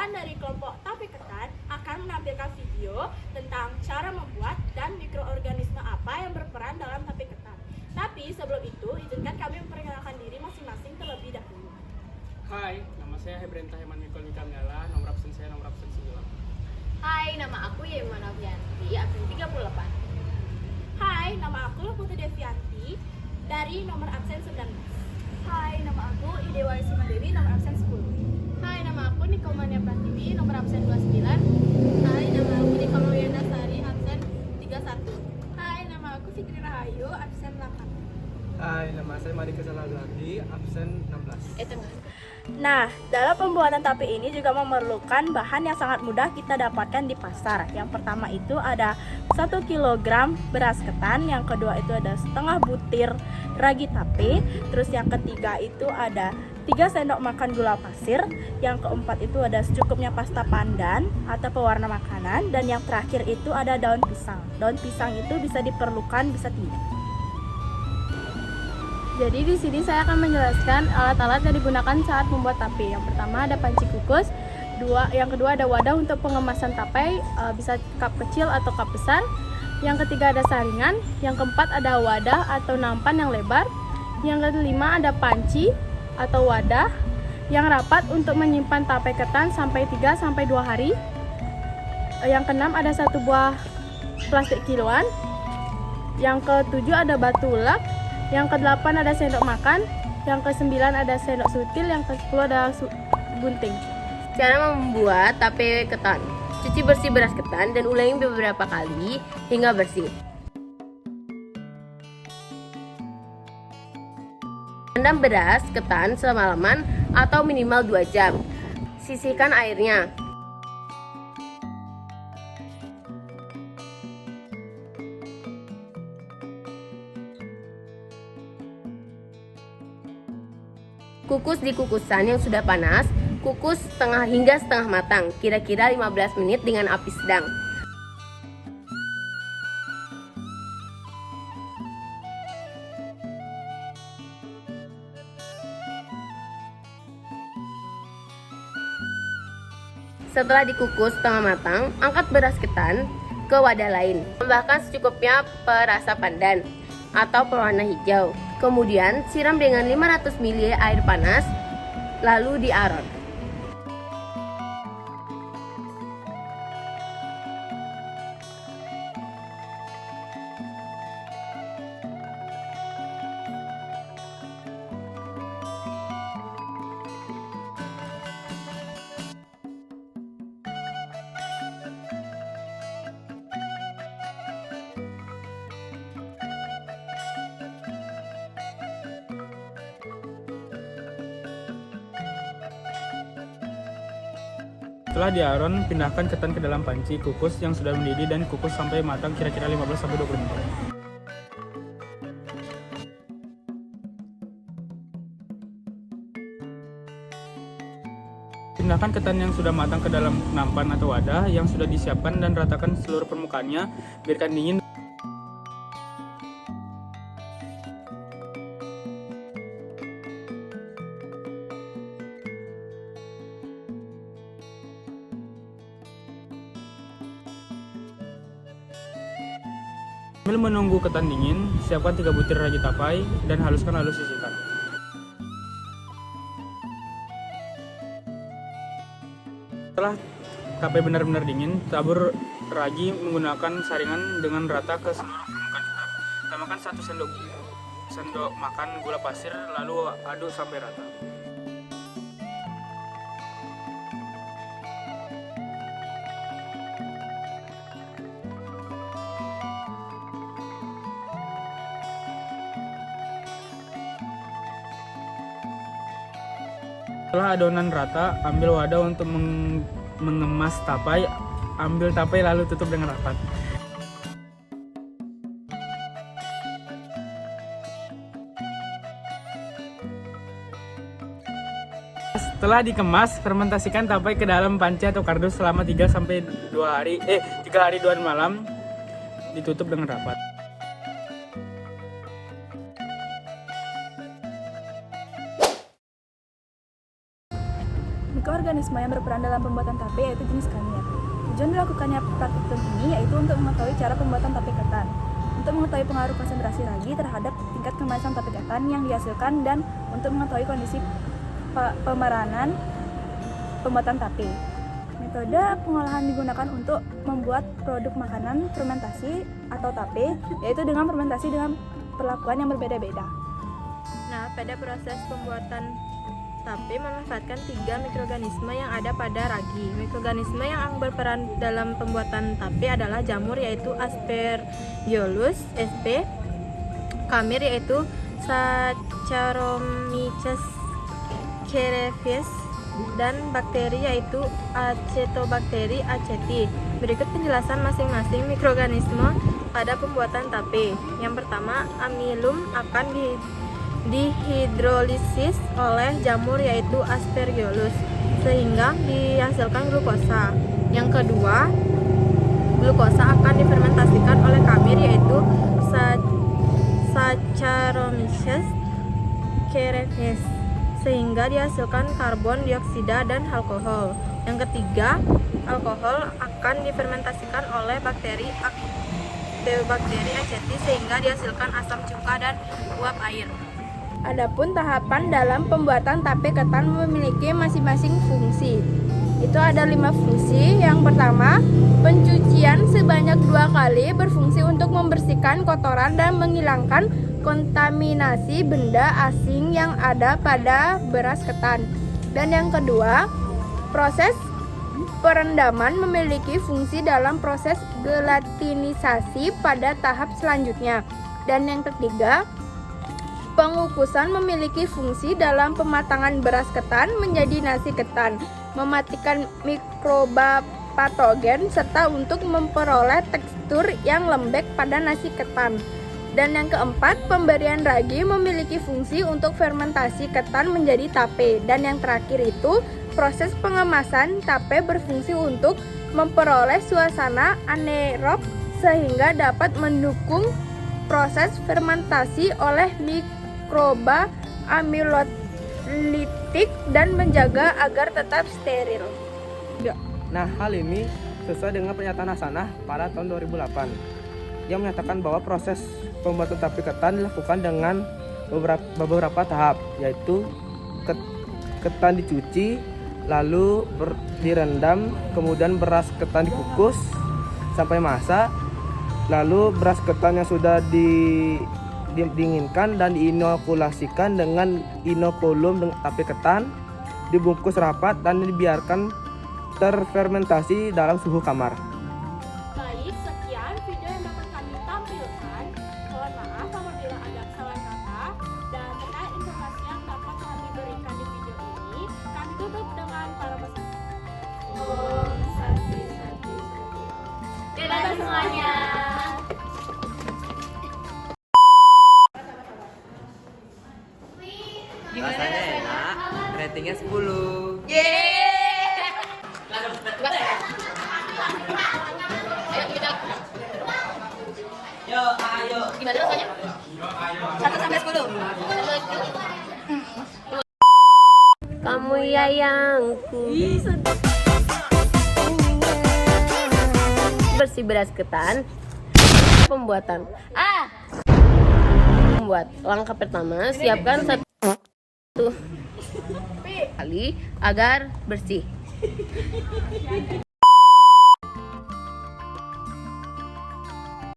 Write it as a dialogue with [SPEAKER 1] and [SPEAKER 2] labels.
[SPEAKER 1] Rekan dari kelompok Tape Ketan akan menampilkan video tentang cara membuat dan mikroorganisme apa yang berperan dalam tape ketan. Tapi sebelum itu, izinkan kami memperkenalkan diri masing-masing terlebih dahulu.
[SPEAKER 2] Hai, nama saya Hebrenta Heman Mikol Mikamela, nomor absen saya nomor absen 9.
[SPEAKER 3] Hai, nama aku Yema Novianti, absen 38.
[SPEAKER 1] Hai, nama aku Putri Devianti dari nomor absen 19.
[SPEAKER 4] Hai, nama aku Idewa Dewi, nomor absen 10.
[SPEAKER 3] Hai, nama aku Nikomania Pratiwi, nomor absen 29.
[SPEAKER 4] Hai, nama aku Dika Mawiana Sari, absen 31.
[SPEAKER 1] Hai, nama aku Fitri Rahayu, absen 8.
[SPEAKER 2] Hai, nama saya Marika Salazardi, absen 16.
[SPEAKER 1] Nah, dalam pembuatan tape ini juga memerlukan bahan yang sangat mudah kita dapatkan di pasar. Yang pertama itu ada 1 kg beras ketan, yang kedua itu ada setengah butir ragi tape, terus yang ketiga itu ada 3 sendok makan gula pasir, yang keempat itu ada secukupnya pasta pandan atau pewarna makanan, dan yang terakhir itu ada daun pisang. Daun pisang itu bisa diperlukan, bisa tidak.
[SPEAKER 3] Jadi di sini saya akan menjelaskan alat-alat yang digunakan saat membuat tape. Yang pertama ada panci kukus, yang kedua ada wadah untuk pengemasan tape, bisa cup kecil atau cup besar. Yang ketiga ada saringan, yang keempat ada wadah atau nampan yang lebar. Yang kelima ada panci atau wadah yang rapat untuk menyimpan tape ketan sampai 3-2 hari. Yang keenam ada 1 buah plastik kiloan. Yang ketujuh ada batu ulek. Yang ke-8 ada sendok makan, yang ke-9 ada sendok sutil, yang ke-10 ada gunting.
[SPEAKER 5] Cara membuat tape ketan. Cuci bersih beras ketan dan ulangi beberapa kali hingga bersih. Rendam beras ketan semalaman atau minimal 2 jam. Sisihkan airnya. Kukus di kukusan yang sudah panas, kukus setengah hingga setengah matang, kira-kira 15 menit dengan api sedang. Setelah dikukus setengah matang, angkat beras ketan ke wadah lain. Tambahkan secukupnya perasa pandan atau pewarna hijau. Kemudian siram dengan 500 ml air panas, lalu diaron.
[SPEAKER 2] Setelah diaron, pindahkan ketan ke dalam panci kukus yang sudah mendidih dan kukus sampai matang kira-kira 15-20 menit. Pindahkan ketan yang sudah matang ke dalam nampan atau wadah yang sudah disiapkan dan ratakan seluruh permukaannya, biarkan dingin. Sambil menunggu ketan dingin, siapkan 3 butir ragi tapai dan haluskan lalu sisihkan. Setelah tape benar-benar dingin, tabur ragi menggunakan saringan dengan rata ke seluruh permukaan ketan. Tambahkan 1 sendok makan gula pasir, lalu aduk sampai rata. Setelah adonan rata, ambil wadah untuk mengemas tapai. Ambil tapai lalu tutup dengan rapat. Setelah dikemas, fermentasikan tapai ke dalam panci atau kardus selama 3 hari 2 malam. Ditutup dengan rapat.
[SPEAKER 4] organisme yang berperan dalam pembuatan tape yaitu jenis kaniat. Tujuan dilakukannya praktikum ini yaitu untuk mengetahui cara pembuatan tape ketan, untuk mengetahui pengaruh konsentrasi ragi terhadap tingkat kemasan tape ketan yang dihasilkan, dan untuk mengetahui kondisi pemeranan pembuatan tape. Metode pengolahan digunakan untuk membuat produk makanan fermentasi atau tape, yaitu dengan fermentasi dengan perlakuan yang berbeda-beda.
[SPEAKER 3] Nah, pada proses pembuatan tape memanfaatkan 3 mikroorganisme yang ada pada ragi. Mikroorganisme yang berperan dalam pembuatan tape adalah jamur yaitu Aspergillus sp, kamir yaitu Saccharomyces cerevisiae, dan bakteri yaitu Acetobacter aceti. Berikut penjelasan masing-masing mikroorganisme pada pembuatan tape. Yang pertama, amilum akan dihidrolisis oleh jamur yaitu Aspergillus sehingga dihasilkan glukosa. Yang kedua, glukosa akan difermentasikan oleh kamir yaitu Saccharomyces cerevisiae sehingga dihasilkan karbon dioksida dan alkohol. Yang ketiga, alkohol akan difermentasikan oleh bakteri Acetobacter aceti sehingga dihasilkan asam cuka dan uap air.
[SPEAKER 1] Adapun tahapan dalam pembuatan tape ketan memiliki masing-masing fungsi. Itu ada 5 fungsi. Yang pertama, pencucian sebanyak 2 kali berfungsi untuk membersihkan kotoran dan menghilangkan kontaminasi benda asing yang ada pada beras ketan. Dan yang kedua, proses perendaman memiliki fungsi dalam proses gelatinisasi pada tahap selanjutnya. Dan yang ketiga, pengukusan memiliki fungsi dalam pematangan beras ketan menjadi nasi ketan, mematikan mikroba patogen, serta untuk memperoleh tekstur yang lembek pada nasi ketan. Dan yang keempat, pemberian ragi memiliki fungsi untuk fermentasi ketan menjadi tape. Dan yang terakhir itu, proses pengemasan tape berfungsi untuk memperoleh suasana anaerob sehingga dapat mendukung proses fermentasi oleh mikroba amilolitik dan menjaga agar tetap steril.
[SPEAKER 6] Nah, hal ini sesuai dengan pernyataan Hasanah pada tahun 2008 yang menyatakan bahwa proses pembuatan tape ketan dilakukan dengan beberapa tahap, yaitu ketan dicuci, lalu direndam, kemudian beras ketan dikukus sampai masak, lalu beras ketan yang sudah didinginkan dan diinokulasikan dengan inokulum dengan tape ketan, dibungkus rapat dan dibiarkan terfermentasi dalam suhu kamar.
[SPEAKER 3] Baik, sekian video yang dapat kami tampilkan. Mohon maaf apabila ada kesalahan kata, dan terkait informasi yang dapat kami berikan di video ini, kami tutup dengan para pesan. Om Santi Santi Santi.
[SPEAKER 4] Dadah semuanya.
[SPEAKER 7] Rasanya enak, ratingnya 10.
[SPEAKER 5] Ayo. Gimana rasanya? 1-10. Kamu yayangku. Bersih beras ketan. Pembuatan. Membuat. Langkah pertama, siapkan 1 kali agar bersih.